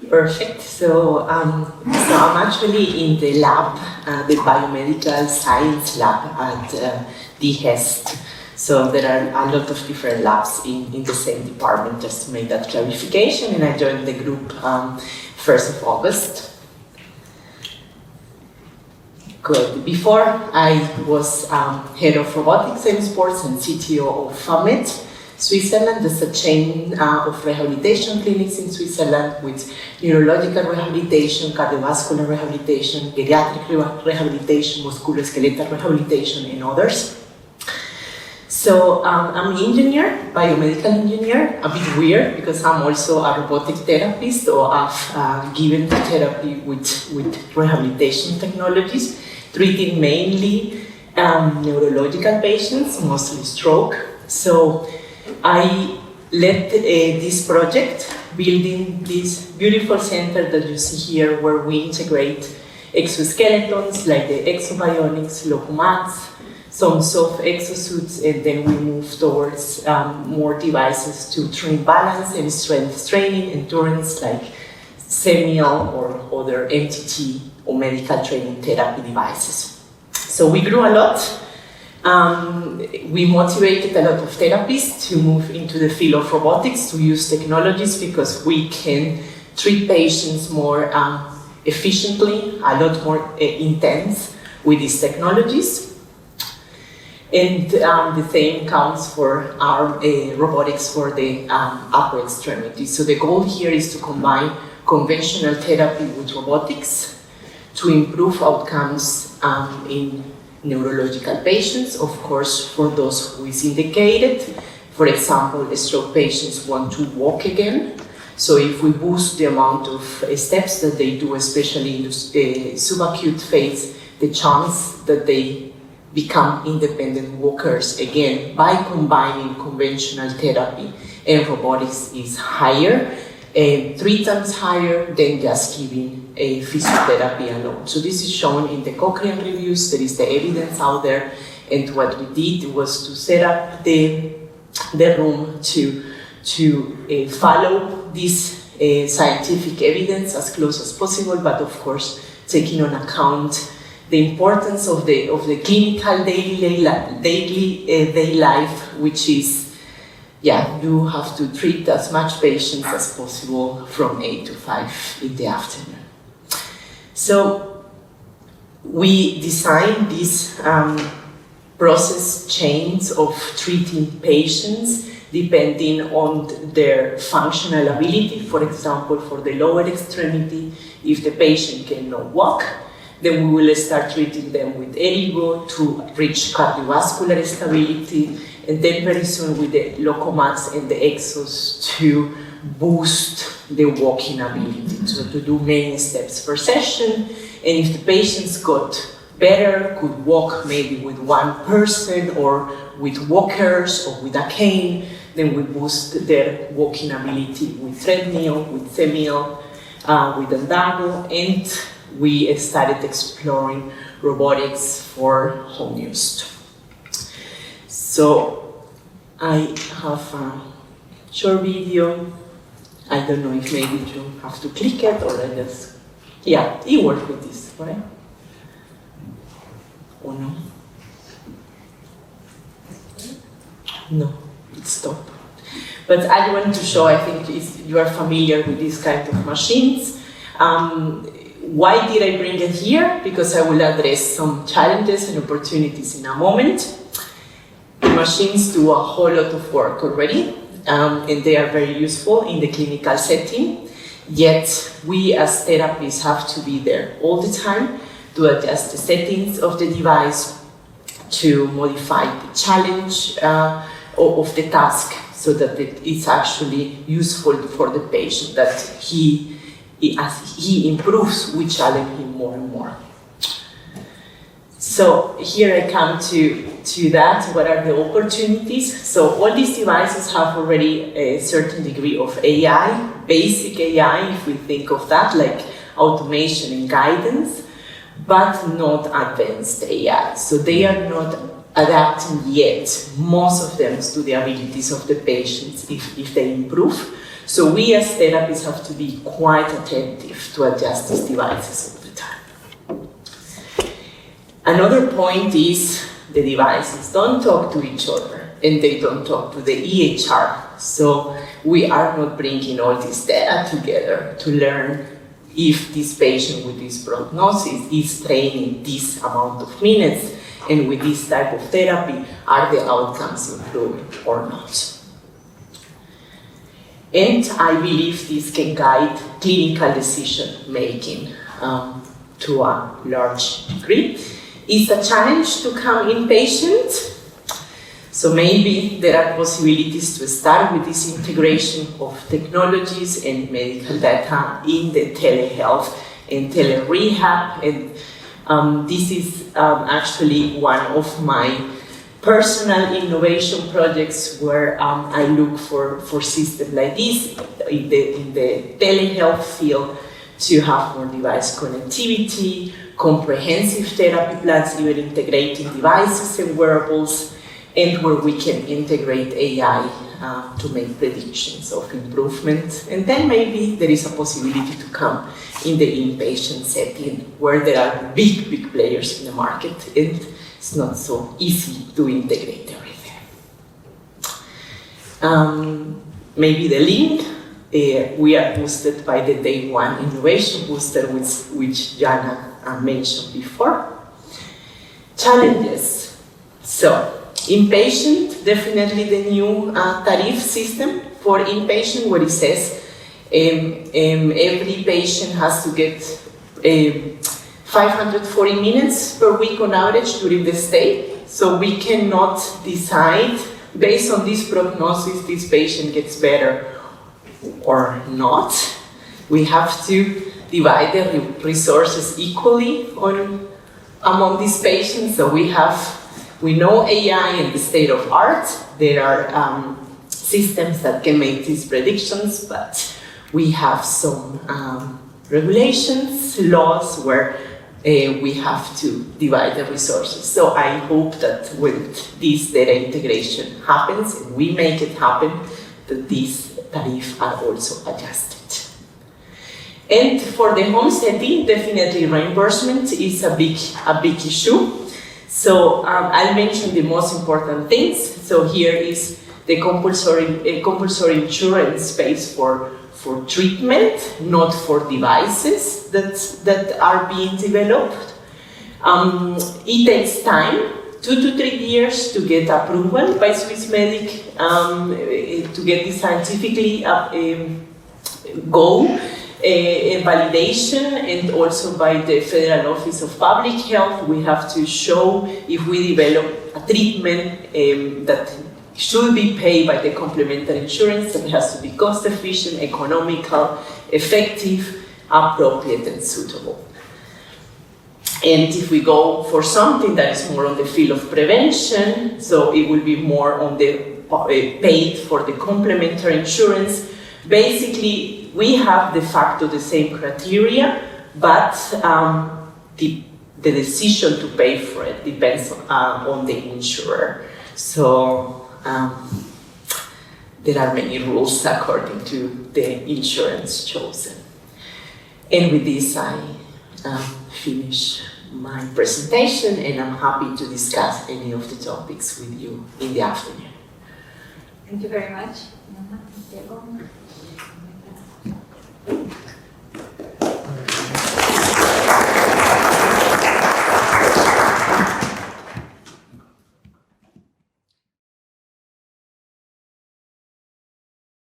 Perfect. So I'm actually in the lab, the biomedical science lab at the HEST. So there are a lot of different labs in the same department, just to make that clarification. And I joined the group 1st of August. Good. Before, I was head of robotics and sports and CTO of FAMET, Switzerland. There's a chain of rehabilitation clinics in Switzerland with neurological rehabilitation, cardiovascular rehabilitation, geriatric rehabilitation, musculoskeletal rehabilitation, and others. So I'm an engineer, biomedical engineer, a bit weird because I'm also a robotic therapist, or I've given therapy with rehabilitation technologies, treating mainly neurological patients, mostly stroke. So I led this project, building this beautiful center that you see here, where we integrate exoskeletons like the exobionics, locomats, some soft exosuits, and then we move towards more devices to train balance and strength training, endurance, like Semial or other MTT or medical training therapy devices. So we grew a lot. We motivated a lot of therapists to move into the field of robotics, to use technologies, because we can treat patients more efficiently, a lot more intense with these technologies. And the same counts for our robotics for the upper extremities. So the goal here is to combine conventional therapy with robotics to improve outcomes in neurological patients. Of course, for those who is indicated, for example, stroke patients want to walk again. So if we boost the amount of steps that they do, especially in the subacute phase, the chance that they become independent walkers again by combining conventional therapy and robotics is higher, 3 times higher than just giving a physiotherapy alone. So this is shown in the Cochrane reviews. There is the evidence out there, and what we did was to set up the room to follow this scientific evidence as close as possible, but of course taking on account the importance of the clinical daily life, which is, you have to treat as much patients as possible from 8 to 5 in the afternoon. So we designed these process chains of treating patients depending on their functional ability. For example, for the lower extremity, if the patient cannot walk, then we will start treating them with ergo to reach cardiovascular stability, and then very soon with the locomats and the exos to boost the walking ability, so to do many steps per session. And if the patients got better, could walk maybe with one person or with walkers or with a cane, then we boost their walking ability with treadmill, with Semial, with Andago, and we started exploring robotics for home use. So I have a short video. I don't know if maybe you have to click it or I just, you work with this, right? Or no? No, it stopped. But I want to show, I think you are familiar with these kind of machines. Why did I bring it here? Because I will address some challenges and opportunities in a moment. The machines do a whole lot of work already, and they are very useful in the clinical setting. Yet we as therapists have to be there all the time to adjust the settings of the device, to modify the challenge of the task so that it's actually useful for the patient, that as he improves, we challenge him more and more. So here I come to that. What are the opportunities? So all these devices have already a certain degree of AI, basic AI, if we think of that, like automation and guidance, but not advanced AI. So they are not adapting yet, most of them, to the abilities of the patients if they improve. So we as therapists have to be quite attentive to adjust these devices all the time. Another point is the devices don't talk to each other and they don't talk to the EHR. So we are not bringing all this data together to learn if this patient with this prognosis is training this amount of minutes and with this type of therapy, are the outcomes improving or not? And I believe this can guide clinical decision making to a large degree. It's a challenge to come inpatient. So maybe there are possibilities to start with this integration of technologies and medical data in the telehealth and telerehab. And this is actually one of my personal innovation projects where I look for systems like this in the telehealth field to have more device connectivity, comprehensive therapy plans, even integrating devices and wearables, and where we can integrate AI to make predictions of improvement. And then maybe there is a possibility to come in the inpatient setting where there are big players in the market and it's not so easy to integrate everything. Maybe the link, we are boosted by the Day One Innovation Booster, which Jana mentioned before. Challenges. So, inpatient, definitely the new tariff system for inpatient, where it says every patient has to get 540 minutes per week on average during the stay. So we cannot decide based on this prognosis this patient gets better or not. We have to divide the resources equally among these patients. So we know AI and the state of art. There are systems that can make these predictions, but we have some regulations, laws where we have to divide the resources. So I hope that when this data integration happens, and we make it happen, that these tariffs are also adjusted. And for the home setting, definitely reimbursement is a big issue. So I'll mention the most important things. So here is the compulsory insurance space for treatment, not for devices that are being developed. It takes time, 2 to 3 years to get approval by Swissmedic to get this scientifically validation, and also by the Federal Office of Public Health. We have to show if we develop a treatment that should be paid by the complementary insurance, and it has to be cost efficient, economical, effective, appropriate, and suitable. And if we go for something that is more on the field of prevention, so it will be more on the paid for the complementary insurance. Basically, we have de facto the same criteria, but the decision to pay for it depends on the insurer. So there are many rules according to the insurance chosen. And with this, I finish my presentation, and I'm happy to discuss any of the topics with you in the afternoon. Thank you very much, Diego.